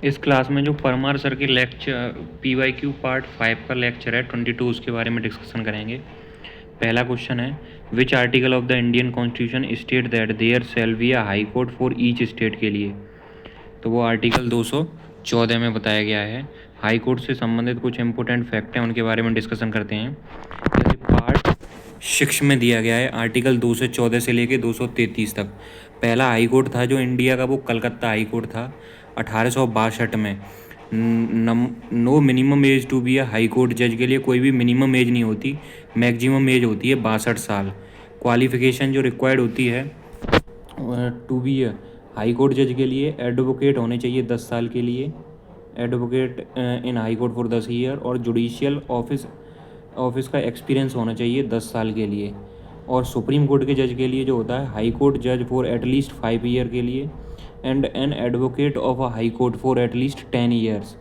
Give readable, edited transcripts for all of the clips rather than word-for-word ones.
इस क्लास में जो परमार सर के लेक्चर PYQ पार्ट 5 का लेक्चर है 22, उसके बारे में डिस्कशन करेंगे। पहला क्वेश्चन है, which article of the Indian constitution state that there shall be a high court for each state के लिए। तो वो आर्टिकल 214 में बताया गया है। हाई कोर्ट से संबंधित कुछ इंपॉर्टेंट फैक्ट हैं, उनके बारे में डिस्कशन करते हैं। जैसे पार्ट 6 में दिया गया है आर्टिकल 214 से लेके 233 तक। पहला हाई कोर्ट था जो इंडिया का, वो कलकत्ता हाई कोर्ट था 1862 में। No minimum age to be a high court जज के लिए कोई भी मिनिमम एज नहीं होती, मैक्सिमम एज होती है 62 साल। क्वालिफिकेशन जो रिक्वायर्ड होती है टू बी हाई कोर्ट जज के लिए, एडवोकेट होने चाहिए 10 साल के लिए, advocate in high court for 10 year, और जुडिशियल ऑफिस का एक्सपीरियंस होना चाहिए 10 साल के लिए। और सुप्रीम कोर्ट के जज के लिए जो होता है, हाई कोर्ट जज फॉर एटलीस्ट 5 ईयर के लिए, and an advocate of a high court for at least 10 years.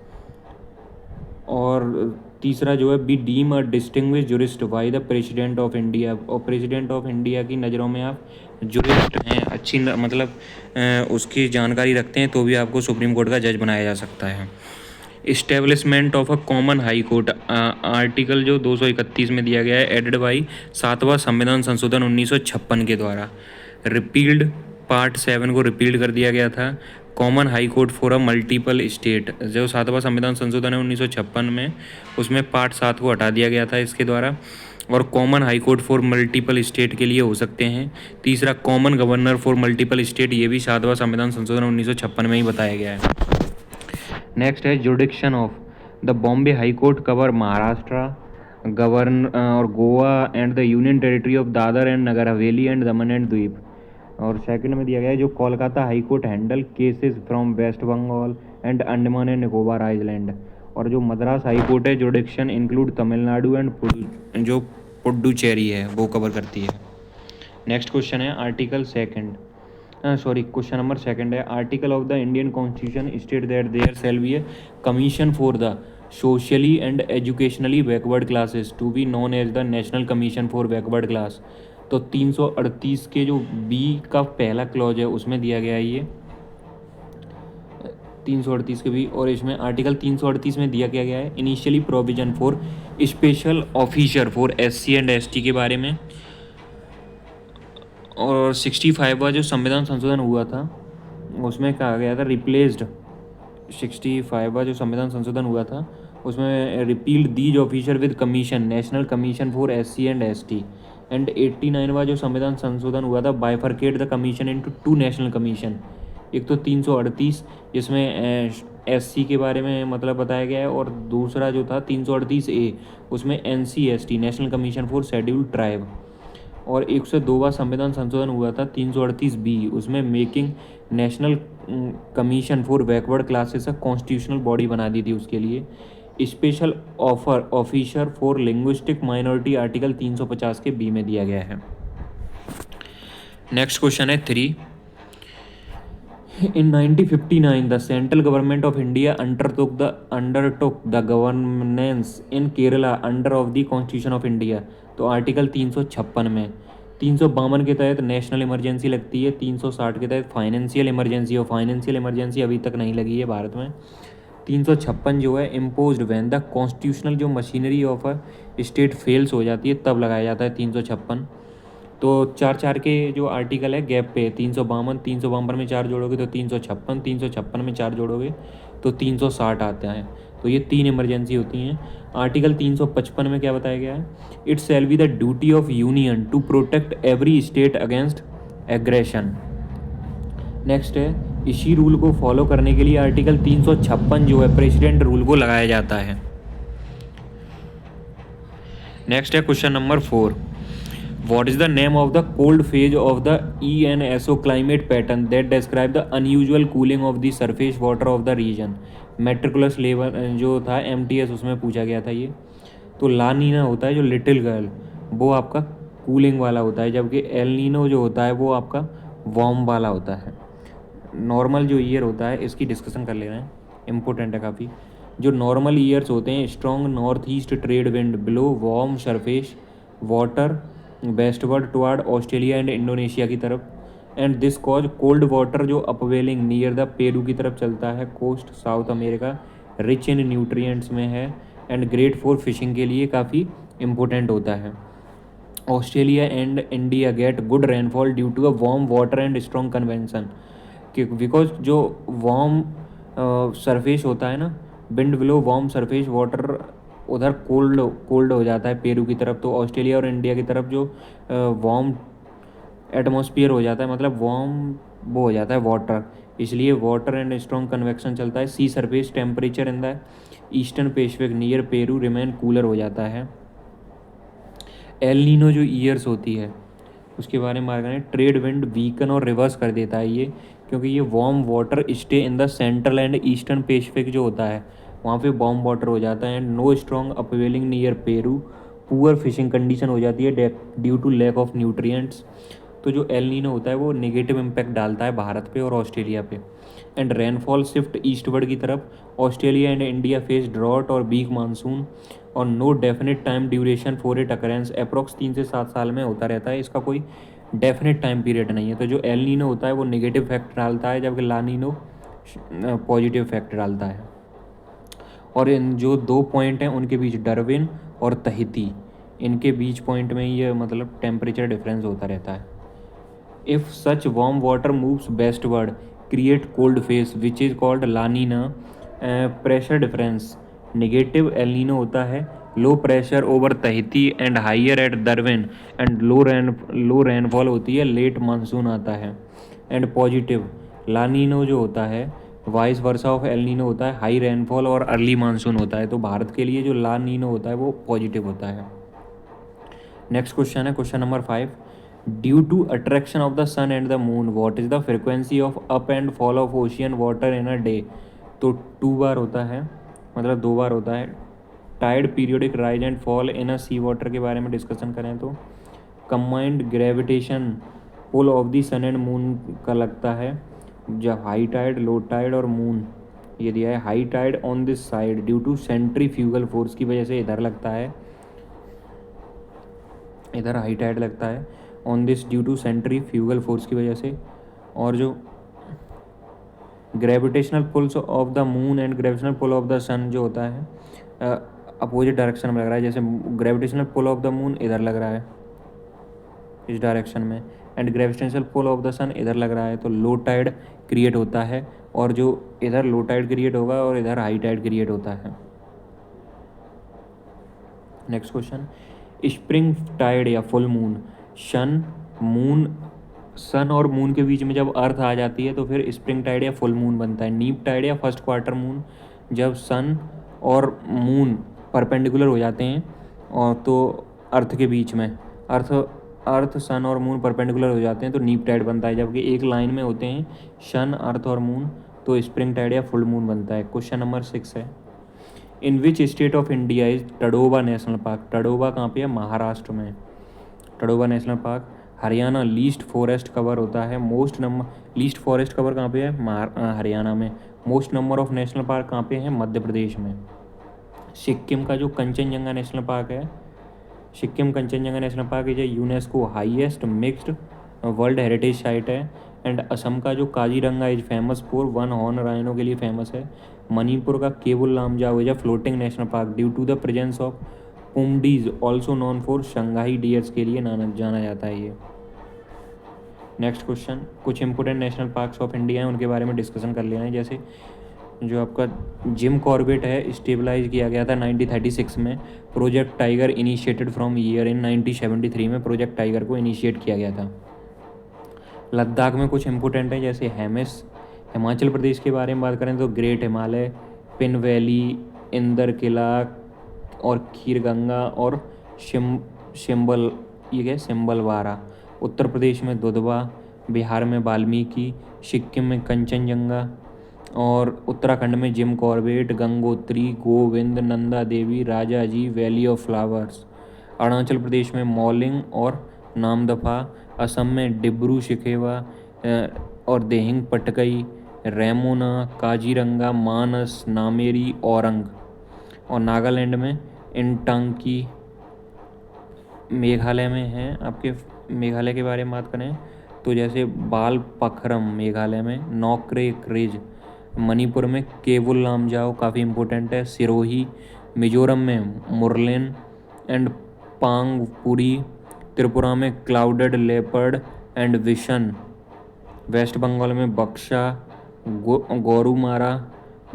और तीसरा जो है, be deem a distinguish jurist by the president of India. और प्रेसिडेंट ऑफ इंडिया की नज़रों में आप जुरिस्ट हैं, अच्छी मतलब उसकी जानकारी रखते हैं, तो भी आपको सुप्रीम कोर्ट का जज बनाया जा सकता है। Establishment of a common high court, article जो 231 में दिया गया है, एडेड बाई 7वां संविधान संशोधन 1956 के द्वारा। रिपील्ड पार्ट 7 को रिपील्ड कर दिया गया था। Common high court for a multiple state, जो 7वां संविधान संशोधन है 1956 में, उसमें पार्ट 7 को हटा दिया गया था इसके द्वारा। और common high court for multiple state के लिए हो सकते हैं। तीसरा, common governor for multiple state, ये भी 7वां संविधान संशोधन 1956 में ही बताया गया है। नेक्स्ट है, jurisdiction of the Bombay high court cover Maharashtra govern और Goa and the union territory of Dadra and Nagar Haveli and Daman and द्वीप। और सेकंड में दिया गया है, जो Kolkata high court handle cases from West Bengal and Andaman and Nicobar island. और जो मद्रास हाई कोर्ट है, जुडिक्शन इंक्लूड तमिलनाडु एंड जो पुडुचेरी है वो कवर करती है। नेक्स्ट क्वेश्चन है article second, question number second है, article of the Indian constitution state that there shall be a commission for the socially and educationally backward classes to be known as the national commission for backward class. तो 338 के जो B का पहला clause है उसमें दिया गया है ये 338 के भी। और इसमें आर्टिकल 338 में दिया क्या गया है, initially provision for special officer for SC and ST के बारे में। और 65वां जो संविधान संशोधन हुआ था उसमें कहा गया था, रिप्लेस्ड 65वां जो संविधान संशोधन हुआ था उसमें repealed these officer with commission, national commission for SC and ST। And 89वां जो संविधान संशोधन हुआ था, bifurcate the commission into 2 national commission. एक तो 338 जिसमें SC के बारे में मतलब बताया गया है, और दूसरा जो था 338A उसमें NC/ST, national commission for scheduled tribe. और 102वां संविधान संशोधन हुआ था 338B, उसमें making national commission for backward classes का कॉन्स्टिट्यूशनल बॉडी बना दी थी उसके लिए। Special officer for linguistic minority article 350 के B में दिया गया है। नेक्स्ट क्वेश्चन है 3, in 1959 the central government of India undertook the governance in Kerala under of the Constitution of India। तो आर्टिकल 356 में 352 के तहत नेशनल इमरजेंसी लगती है, 360 के तहत फाइनेंशियल इमरजेंसी, और फाइनेंशियल इमरजेंसी अभी तक नहीं लगी है भारत में। 356 जो है इम्पोज्ड व्हेन द कॉन्स्टिट्यूशनल जो machinery of a state fails हो जाती है तब लगाया जाता है 356। तो 4 के जो आर्टिकल है गैप पे, 352 में 4 जोड़ोगे तो 356, 356 में 4 जोड़ोगे तो 360 आता है। तो ये 3 इमरजेंसी होती हैं। आर्टिकल 355 में क्या बताया गया है, it shall be the duty of union to protect every state against aggression. Next है, इसी रूल को फॉलो करने के लिए आर्टिकल 356 जो है प्रेसिडेंट रूल को लगाया जाता है। नेक्स्ट है question number 4, What is the name of the cold phase of the ENSO climate pattern that describe the unusual cooling of the surface water of the region? Matriculation level जो था MTS उसमें पूछा गया था ये। तो ला नीना होता है जो लिटिल गर्ल, वो आपका कूलिंग वाला होता है, जबकि एल नीनो जो होता है वो आपका वार्म वाला होता है। नॉर्मल जो ईयर होता है इसकी डिस्कशन कर ले रहे हैं, इम्पोर्टेंट है काफ़ी। जो नॉर्मल ईयर्स होते हैं, strong north east trade wind blow warm surface water westward toward Australia and Indonesia की तरफ, and this cause cold water जो अपवेलिंग नियर द पेरू की तरफ चलता है coast South America, rich in nutrients में है एंड ग्रेट फॉर फिशिंग के लिए काफ़ी इम्पोर्टेंट होता है। Australia and India get good rainfall due to a warm water and strong convention, कि बिकॉज जो वार्म सरफेस होता है ना, wind blow warm surface water उधर कोल्ड कोल्ड हो जाता है पेरू की तरफ, तो ऑस्ट्रेलिया और इंडिया की तरफ जो वार्म एटमॉस्फेयर हो जाता है, मतलब वार्म वो हो जाता है वाटर, इसलिए वाटर एंड स्ट्रॉन्ग कन्वेक्शन चलता है। Sea surface temperature in the eastern Pacific near Peru remain cooler हो जाता है। एल नीनो जो ईयर्स होती है उसके बारे में बात करें, ट्रेड विंड वीकन और रिवर्स कर देता है ये, क्योंकि ये warm water stay in the central and eastern Pacific जो होता है वहाँ पे वार्म वाटर हो जाता है। And no strong upwelling near Peru, poor fishing condition हो जाती है due to lack of nutrients. तो जो एल नीनो होता है वो नेगेटिव इम्पैक्ट डालता है भारत पे और ऑस्ट्रेलिया पे। एंड रेनफॉल शिफ्ट ईस्टवर्ड की तरफ, Australia and India face drought और वीक मानसून और no definite time duration for it occurrence, approx 3 से 7 साल में होता रहता है, इसका कोई डेफिनेट टाइम पीरियड नहीं है। तो जो एल नीनो होता है वो नेगेटिव इफेक्ट डालता है, जबकि ला नीनो पॉजिटिव इफेक्ट डालता है। और इन जो 2 पॉइंट हैं उनके बीच डार्विन और तहिती, इनके बीच पॉइंट में ये मतलब टेम्परेचर डिफरेंस होता रहता है। If such warm water moves westward create cold face which is called La Nina. Pressure difference negative El Nino होता है, low pressure over Tahiti and higher at Darwin and low rainfall होती है, late monsoon आता है। And positive लानीनो जो होता है vice versa of L Nino होता है, हाई रेनफॉल और अर्ली मानसून होता है। तो भारत के लिए जो ला नीनो होता है वो पॉजिटिव होता है। नेक्स्ट क्वेश्चन है question number 5, due to attraction of the sun and the moon what is the frequency of up and fall of ocean water in a day. तो 2 बार होता है, मतलब 2 बार होता है। Tide periodic rise and fall in a sea water के बारे में डिस्कशन करें तो combined gravitation pull of the sun and moon का लगता है जब हाई टाइड, लो टाइड और मून ये दिया है। High tide on this side due to centrifugal force की वजह से इधर लगता है, इधर हाई टाइड लगता है on this due to centrifugal force की वजह से। और जो gravitational pulls of the moon and gravitational pull of the sun जो होता है अपोजिट डायरेक्शन में लग रहा है, जैसे gravitational pull of the moon इधर लग रहा है इस डायरेक्शन में, and gravitational pull of the sun इधर लग रहा है, तो लो टाइड क्रिएट होता है, और जो इधर लो टाइड क्रिएट होगा और इधर हाई टाइड क्रिएट होता है। नेक्स्ट क्वेश्चन, स्प्रिंग टाइड या फुल मून, सन और मून के बीच में जब अर्थ आ जाती है तो फिर स्प्रिंग टाइड या फुल मून बनता है। नीप टाइड या फर्स्ट क्वार्टर मून, जब सन और मून परपेंडिकुलर हो जाते हैं और तो अर्थ के बीच में अर्थ सन और मून परपेंडिकुलर हो जाते हैं तो नीप टाइड बनता है, जबकि एक लाइन में होते हैं सन, अर्थ और मून तो स्प्रिंग टाइड या फुल मून बनता है। क्वेश्चन नंबर 6 है, in which state of India is Tadoba national park. Tadoba कहाँ पे है? महाराष्ट्र में। Tadoba national park. Haryana least forest cover होता है, लीस्ट फॉरेस्ट कवर कहाँ पे है? हरियाणा में। Most number of national park कहाँ पे है? मध्य प्रदेश में। सिक्किम का जो कंचनजंगा नेशनल पार्क है, Sikkim Kanchenjunga national park is UNESCO highest mixed world heritage site है। एंड असम का जो Kaziranga is famous for one horn rhino के लिए फेमस है। मणिपुर का Keibul Lamjao is a floating national park due to the presence of phumdis also known for Sangai deers के लिए जाना जाता है ये। नेक्स्ट क्वेश्चन, कुछ important national parks of India हैं उनके बारे में डिस्कशन कर लेना है। जैसे जो आपका जिम कॉर्बेट है स्टेबलाइज किया गया था 1936 में। Project tiger initiated from year in 1973 में प्रोजेक्ट टाइगर को इनिशिएट किया गया था। लद्दाख में कुछ इंपोर्टेंट है जैसे हेमिस। हिमाचल प्रदेश के बारे में बात करें तो ग्रेट हिमालय, पिन वैली, इंदर किला और खीरगंगा और शिम्बल, ये क्या है? सिम्बलवारा। उत्तर प्रदेश में दुधवा, बिहार में वाल्मीकि, सिक्किम में कंचनजंगा और उत्तराखंड में Jim Corbett, Gangotri, Govind, Nanda Devi, Raja ji, valley of flowers. Arunachal Pradesh में मॉलिंग और नामदफा। असम में डिब्रू सिखेवा और देहिंग पटकई, रेमोना, काजीरंगा, मानस, नामेरी, औरंग। और नागालैंड में इंटांकी। मेघालय में है आपके, मेघालय के बारे में बात करें तो जैसे बालपखरम मेघालय में, नोक्रेक रिज मणिपुर में, केवुल लामजाओ काफ़ी इंपॉर्टेंट है, सिरोही मिजोरम में, मुरलेन एंड पांगपुरी, त्रिपुरा में clouded leopard and bison, West Bengal में बक्सा, गोरुमारा,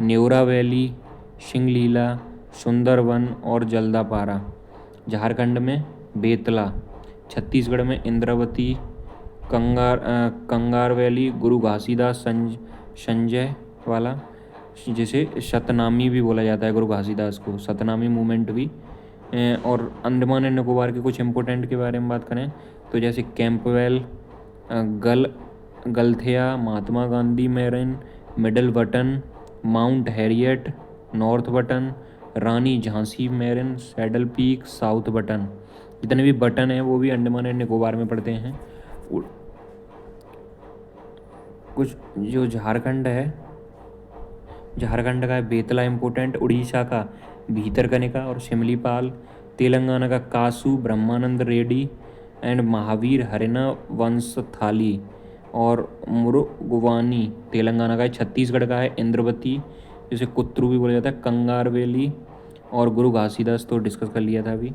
न्योरा वैली, सिंगलीला, सुंदरवन और जल्दापारा, झारखंड में बेतला, छत्तीसगढ़ में इंद्रावती, कंगार वैली, गुरु घासीदास संजय वाला, जिसे सतनामी भी बोला जाता है, गुरु घासीदास को सतनामी मूवमेंट भी। और अंडमान एंड निकोबार के कुछ इंपॉर्टेंट के बारे में बात करें तो जैसे Campbell, Galathea, Mahatma Gandhi marine, middle Button, mount Harriet, north Button, Rani Jhansi marine, saddle peak, south Button. जितने भी बटन हैं वो भी अंडमान एंड निकोबार में पड़ते हैं। कुछ जो झारखंड है, झारखंड का है बेतला इम्पोर्टेंट, उड़ीसा का भीतरकनिका और शिमलीपाल, तेलंगाना का कासू, ब्रह्मानंद रेड्डी एंड महावीर हरिना वंशथाली और मुरुगवानी तेलंगाना का है। छत्तीसगढ़ का है इंद्रवती, जिसे कुत्रू भी बोला जाता है, कंगारवेली और गुरु घासीदास तो डिस्कस कर लिया था अभी।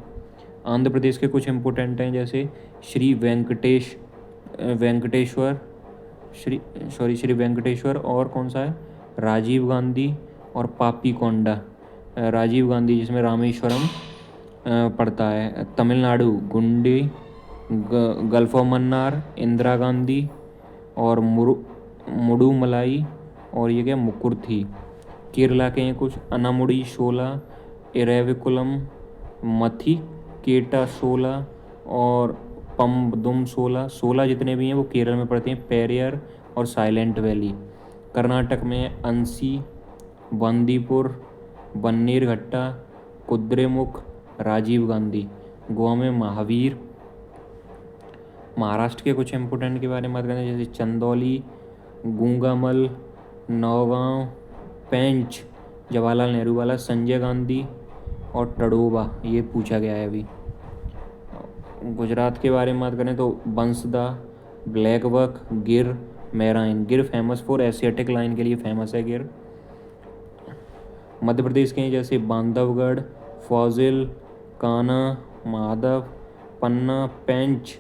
आंध्र प्रदेश के कुछ इंपॉर्टेंट हैं जैसे श्री वेंकटेश्वर और कौन सा है, राजीव गांधी और पापीकोंडा। राजीव गांधी जिसमें रामेश्वरम पड़ता है। तमिलनाडु गुंडी, गल्फ ऑफ मन्नार, इंदिरा गांधी और मुडुमलाई और ये क्या मुकुर्थी। केरला के हैं कुछ, अनामुडी शोला, इरेविकुलम, मथिकेटा शोला और पम्बदुम शोला। 16 जितने भी हैं वो केरल में पड़ते हैं, पेरियर और साइलेंट वैली। कर्नाटक में अंसी, बंदीपुर, बन्नेरघट्टा, कुद्रेमुख, राजीव गांधी। गोवा में महावीर। महाराष्ट्र के कुछ इंपोर्टेंट के बारे में बात करें जैसे चंदौली, गूंगामल, नौगांव, पेंच, जवाहरलाल नेहरू वाला, संजय गांधी और टडोबा, ये पूछा गया है अभी। गुजरात के बारे में बात करें तो बंसदा, ब्लैकबक, गिर, मेराइन। गिर फेमस फॉर एशियाटिक लाइन के लिए फेमस है गिर। मध्य प्रदेश के जैसे बांधवगढ़, फौजिल, कान्हा, माधव, पन्ना, पेंच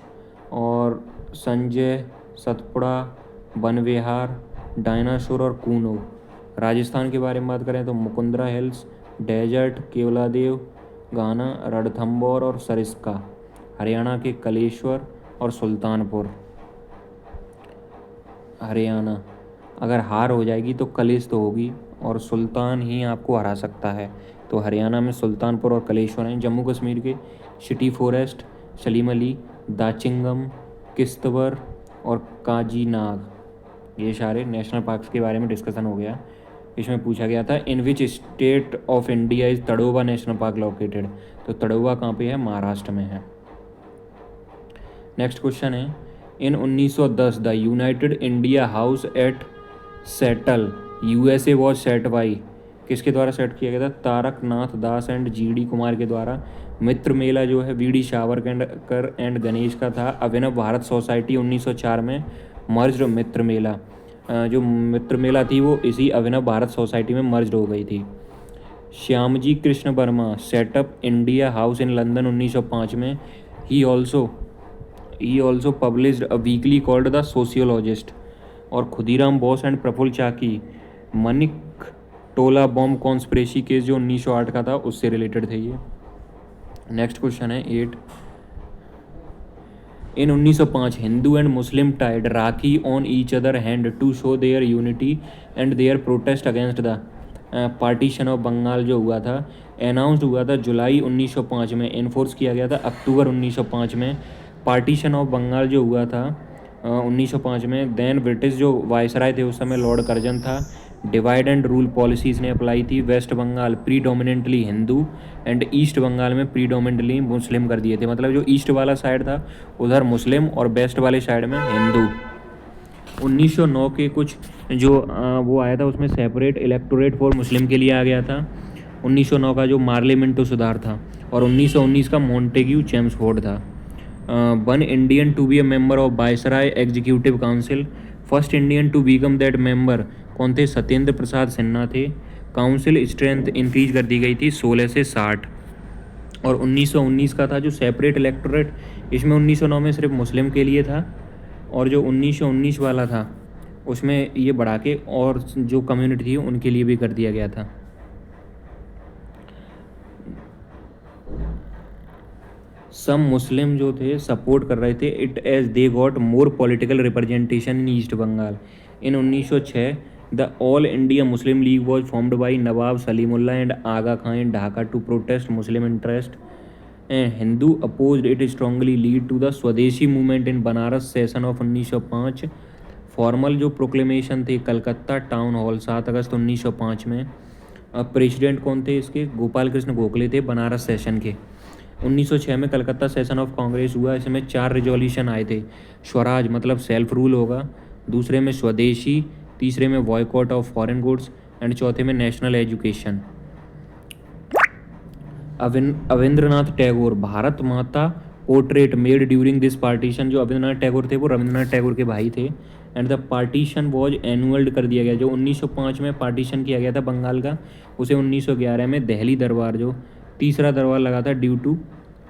और संजय, सतपुड़ा, बनविहार, डायनासोर और कूनो। राजस्थान के बारे में बात करें तो मुकुंदरा हिल्स, डेजर्ट, केवलादेव, गाना, रणथंभौर और सरिस्का। हरियाणा के कलेश्वर और सुल्तानपुर। हरियाणा अगर हार हो जाएगी तो कलेश तो होगी और सुल्तान ही आपको हरा सकता है, तो हरियाणा में सुल्तानपुर और कलेश्वर हैं। जम्मू कश्मीर के सिटी फॉरेस्ट, सलीम अली, दाचिंगम, किश्तवर और काजीनाग, ये सारे नेशनल पार्क्स के बारे में डिस्कशन हो गया। इसमें पूछा गया था in which state of India is Tadoba national park located, तो तड़ोबा कहाँ पे है, महाराष्ट्र में है। नेक्स्ट क्वेश्चन है in 1910 the United India house at Seattle USA was set by, किसके द्वारा सेट किया गया था, तारकनाथ दास एंड जीडी कुमार के द्वारा। मित्र मेला जो है वीडी सावरकर एंड गणेश का था। अभिनव भारत सोसाइटी 1904 में मर्ज मित्र मेला, जो मित्र मेला थी वो इसी अभिनव भारत सोसाइटी में मर्ज हो गई थी। Shyamji Krishna Varma set up India house in London 1905 में। He also published a weekly called the sociologist. और Khudiram Bose and Prafulla Chaki Maniktola bomb conspiracy case जो 1908 का था उससे रिलेटेड थे ये। नेक्स्ट क्वेश्चन है 8 in 1905 Hindu and Muslim tied rakhi on each other hand to show their unity and their protest against the partition of Bengal जो हुआ था, अनाउंस्ड हुआ था जुलाई 1905 में, इन्फोर्स किया गया था अक्टूबर 1905 में। पार्टीशन ऑफ बंगाल जो हुआ था 1905 में, देन ब्रिटिश जो वायसराय थे उस समय लॉर्ड कर्जन था। डिवाइड एंड रूल पॉलिसीज ने अप्लाई थी। West Bengal predominantly Hindu and East Bengal में प्रीडोमिनेंटली मुस्लिम कर दिए थे, मतलब जो ईस्ट वाला साइड था उधर मुस्लिम और वेस्ट वाले साइड में हिंदू। 1909 के कुछ जो वो आया था उसमें सेपरेट इलेक्टोरेट फॉर मुस्लिम के लिए आ गया था। 1909 का जो मार्लिमेंटो सुधार था और 1919 का मॉन्टेग्यू चेम्सफोर्ड था। One Indian to be a member of viceroy executive council, first Indian to become that member कौन थे? सत्येंद्र प्रसाद सिन्हा थे। काउंसिल स्ट्रेंथ इंक्रीज कर दी गई थी 16 से 60। और 1919 का था जो सेपरेट इलेक्टोरेट, इसमें 1909 में सिर्फ मुस्लिम के लिए था, और जो 1919 वाला था उसमें ये बढ़ा के और जो कम्युनिटी थी उनके लिए भी कर दिया गया था। सम मुस्लिम जो थे सपोर्ट कर रहे थे it as they got more political representation in east Bengal. In 1906 the all India Muslim league was formed by Nawab Salimullah and Aga Khan in Dhaka to protest Muslim interest. Hindu opposed it strongly lead to the swadeshi movement in Banaras session of 1905। Formal जो proclamation थे Calcutta town hall 7 अगस्त 1905 में। President कौन थे इसके? गोपाल कृष्ण गोखले थे Banaras session के। 1906 में Calcutta session of Congress हुआ, इसमें 4 रिजोल्यूशन आए थे। स्वराज मतलब सेल्फ रूल होगा, दूसरे में स्वदेशी, तीसरे में boycott of foreign goods and चौथे में नेशनल एजुकेशन। अविंद्रनाथ टैगोर भारत माता portrait made during this partition. जो अविंद्रनाथ टैगोर थे वो रविंद्रनाथ टैगोर के भाई थे। एंड द पार्टीशन वॉज एनुअल्ड कर दिया गया। जो 1905 में पार्टीशन किया गया था बंगाल का, उसे 1911 में दिल्ली दरबार जो तीसरा दरबार लगा था due to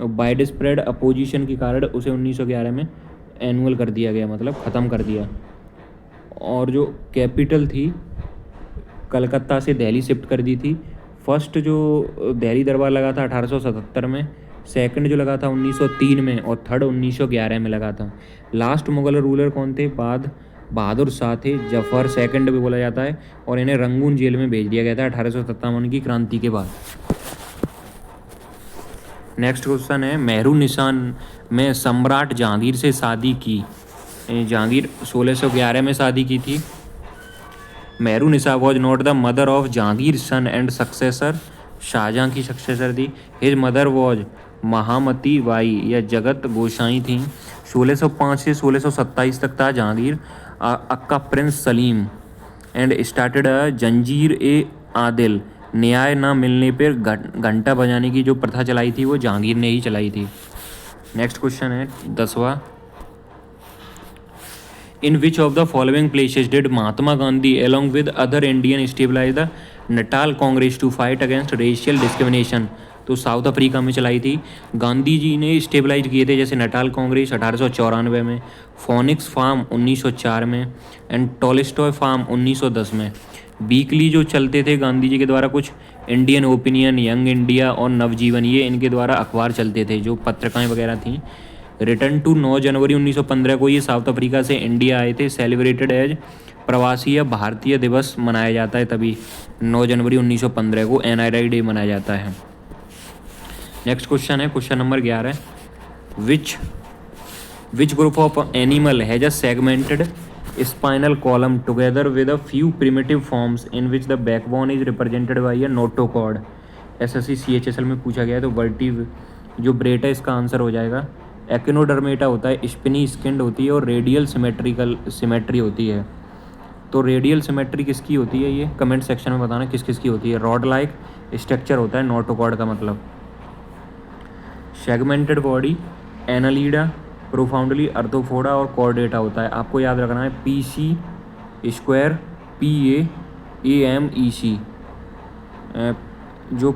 widespread opposition के कारण, उसे 1911 में एनुअल कर दिया गया, मतलब ख़त्म कर दिया। और जो कैपिटल थी कलकत्ता से दिल्ली शिफ्ट कर दी थी। फर्स्ट जो दिल्ली दरबार लगा था 1877 में, सेकंड जो लगा था 1903 में, और थर्ड 1911 में लगा था। लास्ट मुगल रूलर कौन थे? बहादुर शाह थे, जफर सेकंड भी बोला जाता है, और इन्हें रंगून जेल में भेज दिया गया था 1857 की क्रांति के बाद। नेक्स्ट क्वेश्चन है मेहरुनिसा में सम्राट जहांगीर से शादी की। जहांगीर 1611 में शादी की थी। Mehrunnisa was not the mother of Jahangir son and successor. Shahjahan की सक्सेसर थी। His mother was Mahamati Bai या जगत गोसाई थी। 1605 से 1627 तक था जहांगीर। अक्का Prince Salim and started a जंजीर ए आदिल। न्याय ना मिलने पर घंटा बजाने की जो प्रथा चलाई थी वो जहांगीर ने ही चलाई थी। नेक्स्ट क्वेश्चन है 10वां। In which of the following places did Mahatma Gandhi along with other Indian stabilize the Natal congress to fight against racial discrimination. तो साउथ अफ्रीका में चलाई थी। गांधी जी ने स्टेबलाइज किए थे जैसे नटाल कांग्रेस 1894 में, फोनिक्स फार्म 1904 में एंड टॉलस्टॉय फार्म 1910 में। वीकली जो चलते थे गांधी जी के द्वारा कुछ इंडियन ओपिनियन, यंग इंडिया और नवजीवन, ये इनके द्वारा अखबार चलते थे जो पत्रिकाएं वगैरह थीं। रिटर्न टू 9 जनवरी 1915 को ये साउथ अफ्रीका से इंडिया आए थे। सेलिब्रेटेड एज प्रवासी या भारतीय दिवस मनाया जाता है, तभी 9 जनवरी 1915 को NRI डे मनाया जाता है। नेक्स्ट क्वेश्चन है question number 11। Which group of animal has a segmented spinal column together with a few primitive forms in which the backbone is represented by a notochord. SSC CHSL में पूछा गया है, तो वर्टिव जो ब्रेट है इसका answer हो जाएगा। एक्नोडर्मेटा होता है, स्पिनी स्किन्ड होती है और रेडियल सिमेट्री होती है। तो रेडियल सिमेट्री किसकी होती है ये कमेंट सेक्शन में बताना किस किस की होती है। रॉड लाइक स्ट्रक्चर होता है नोटोकॉर्ड का मतलब। सेगमेंटेड बॉडी एनालीडा, प्रोफाउंडली अर्थोफोडा और कॉर्डेटा होता है। आपको याद रखना है PC स्क्वायर PA AMEC। जो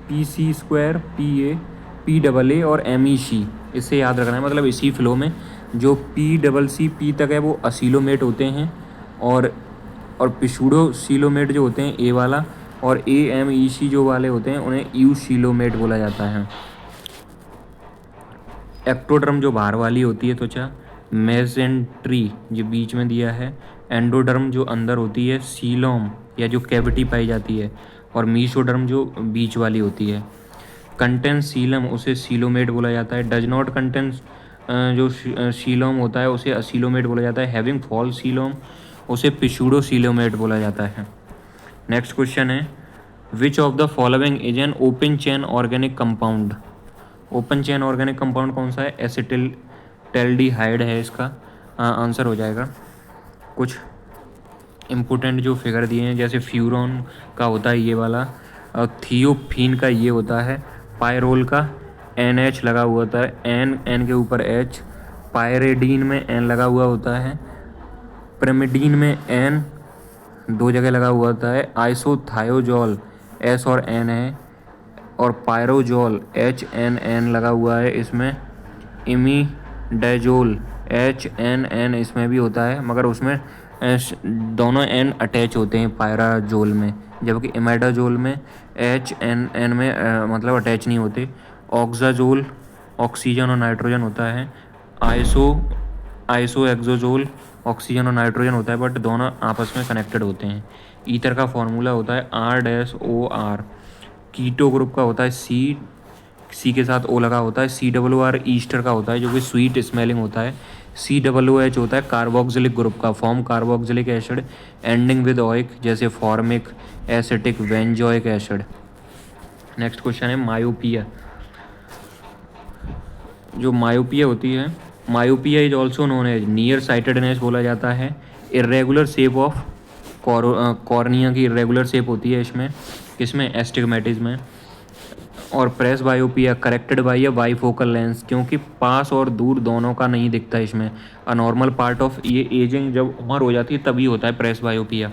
PC स्क्वायर PA PAA और MEC, इससे याद रखना है, मतलब इसी फ्लो में जो PCC तक है वो असीलोमेट होते हैं, और पिशूडो सीलोमेट जो होते हैं A वाला, और AMEC जो वाले होते हैं उन्हें यूसीलोमेट बोला जाता है। एक्टोडर्म जो बाहर वाली होती है त्वचा, मेसेंट्री जो बीच में दिया है, एंडोडर्म जो अंदर होती है, सीलोम या जो कैविटी पाई जाती है, और मीसोडर्म जो बीच वाली होती है। कंटेंस सीलम उसे सीलोमेट बोला जाता है। डज नॉट कंटेंस जो सीलोम होता है उसे असीलोमेट बोला जाता है। हैविंग फॉल सीलोम उसे पिशूडो सीलोमेट बोला जाता है। नेक्स्ट क्वेश्चन है विच of the following is an open chain organic compound. Open chain organic compound कौन सा है? एसिटिल्डेहाइड है इसका आंसर हो जाएगा। कुछ इम्पोर्टेंट जो फिगर दिए हैं जैसे फ्यूरॉन का होता है ये वाला, थियोफीन का ये होता है, पायरोल का NH लगा हुआ होता है, N के ऊपर H। पायरेडीन में N लगा हुआ होता है। प्रेमिडीन में N 2 जगह लगा हुआ होता है। आइसोथायोजोल S और N है, और पायरोजोल HNN लगा हुआ है इसमें। इमीडाजोल HNN इसमें भी होता है, मगर उसमें दोनों N अटैच होते हैं पायराजोल में, जबकि इमिडाजोल में HNN में मतलब अटैच नहीं होते। ऑक्साजोल ऑक्सीजन और नाइट्रोजन होता है। आइसोएक्सोजोल ऑक्सीजन और नाइट्रोजन होता है, बट दोनों आपस में कनेक्टेड होते हैं। ईथर का फॉर्मूला होता है R-OR। कीटो ग्रुप का होता है C के साथ O लगा होता है। COR ईस्टर का होता है, जो कि स्वीट स्मेलिंग होता है। COOH होता है कार्बोक्सिलिक ग्रुप का, form carboxylic acid ending with oic, जैसे formic, acetic, benzoic acid. Next question है मायोपिया। जो मायोपिया होती है, myopia is also known as near sightedness बोला जाता है। इरेगुलर शेप ऑफ कॉर्निया की इरेगुलर शेप होती है इसमें, किसमें, एस्टिग्मेटिस में। और presbyopia corrected by a bifocal lens, क्योंकि पास और दूर दोनों का नहीं दिखता इसमें। अ नॉर्मल पार्ट ऑफ ये एजिंग जब उम्र हो जाती है तभी होता है प्रेस बायोपिया।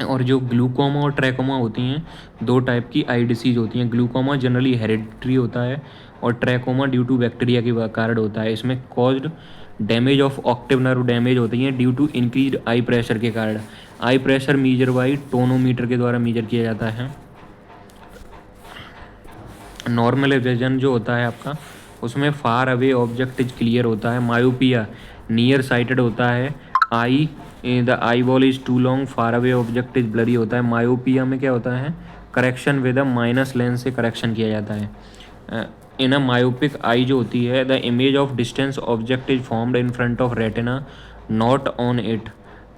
और जो ग्लूकोमा और ट्रैकोमा होती हैं, 2 टाइप की आई डिसीज होती हैं। ग्लूकोमा जनरली हेरिडिटरी होता है, और ट्रैकोमा ड्यू टू बैक्टीरिया के कारण होता है। इसमें कॉज्ड डैमेज ऑफ ऑक्टिव नर्व डैमेज होती हैं due to increase eye pressure के कारण। Eye pressure measure by tonometer के द्वारा मीजर किया जाता है। नॉर्मलाइजेशन जो होता है आपका, उसमें far away object is clear होता है। मायोपिया नियर साइटेड होता है। The eyeball is too long, far away object is blurry होता है। मायोपिया में क्या होता है, correction with a minus lens से करेक्शन किया जाता है। इन अ मायोपिक आई जो होती है, the image of distance object is formed in front of retina not on it,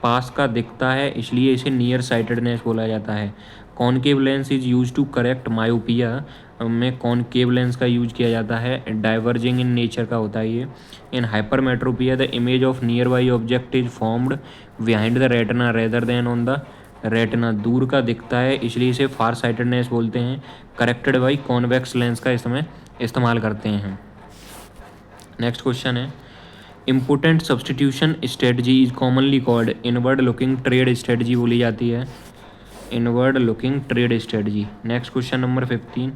पास का दिखता है, इसलिए इसे नियर साइटेडनेस बोला जाता है। Concave lens is use to correct myopia, में कॉनकेव लेंस का यूज किया जाता है। डाइवर्जिंग इन नेचर का होता है ये। In hypermetropia the image of nearby object is formed behind the retina rather than on the retina, दूर का दिखता है, इसलिए इसे फार साइटेडनेस बोलते हैं। करेक्टेड बाई कॉन्वेक्स लेंस का इसमें इस्तेमाल करते हैं। नेक्स्ट क्वेश्चन है, important substitution strategy is commonly called, inward looking trade strategy बोली जाती है, inward looking trade strategy. Next question number 15,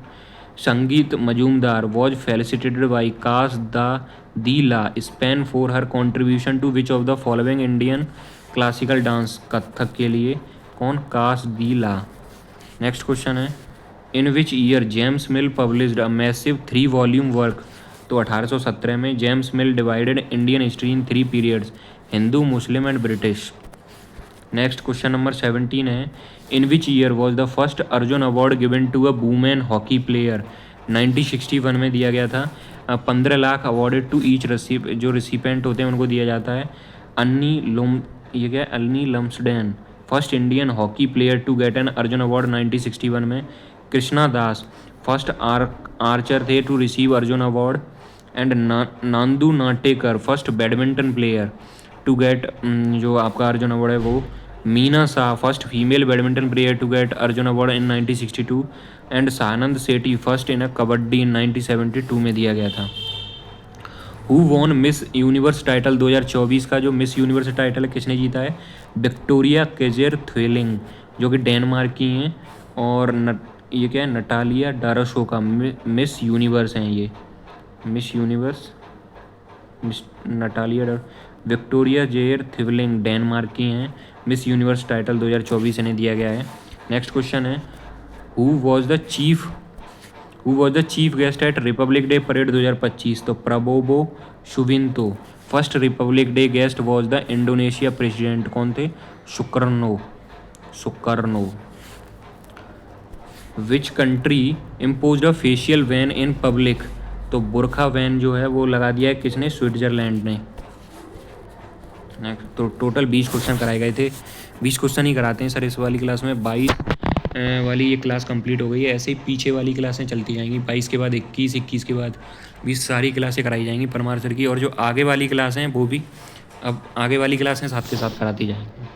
Sangeet Majumdar was felicitated by Cruz de la Spain for her contribution to which of the following Indian classical dance, Kathak के लिए कौन, Cruz de la. Next question है, in which year James Mill published a massive 3 volume work, तो 1817 में। James Mill divided Indian history in 3 periods, Hindu, Muslim and British. Next question number 17 है, in which year was the first Arjuna award given to a women hockey player, 1961 में दिया गया था। 15 lakh awarded to each जो recipient होते हैं उनको दिया जाता है। Anne Lumsden first Indian hockey player to get an Arjuna award 1961 में। कृष्णा दास फर्स्ट आर्चर थे to receive Arjuna award. And Nandu Natekar first badminton player to get जो आपका अर्जुन अवार्ड है वो। Meena Shah first female badminton player to get Arjuna award in 1962। And Sanand Sethi first in a kabaddi in 1972 में दिया गया था। Who won miss universe title 2024 का जो मिस यूनिवर्स टाइटल है किसने जीता है, विक्टोरिया केजेर थ्वेलिंग, जो कि डेनमार्क की हैं। और ये क्या है, नटालिया डारोशो का मिस यूनिवर्स हैं ये, miss universe Natalia Victoria Kjaer Theilvig Denmark की हैं। मिस यूनिवर्स टाइटल 2024 इन्हें दिया गया है। नेक्स्ट क्वेश्चन है, who was the chief guest at Republic Day parade 2025, तो Prabowo Subianto. First Republic Day guest was the Indonesia president, कौन थे, Sukarno. Which country imposed a facial ban in public, तो बुरखा बैन जो है वो लगा दिया है किसने, स्विट्जरलैंड ने। तो टोटल 20 क्वेश्चन कराए गए थे। 20 क्वेश्चन ही कराते हैं सर इस वाली क्लास में। 22 वाली ये क्लास कंप्लीट हो गई है। ऐसे ही पीछे वाली क्लासें चलती जाएंगी, 22 के बाद 21, 21 के बाद 20, सारी क्लासें कराई जाएंगी परमार सर की। और जो आगे वाली क्लासें हैं वो भी अब आगे वाली क्लासें साथ के साथ कराती जाएंगी।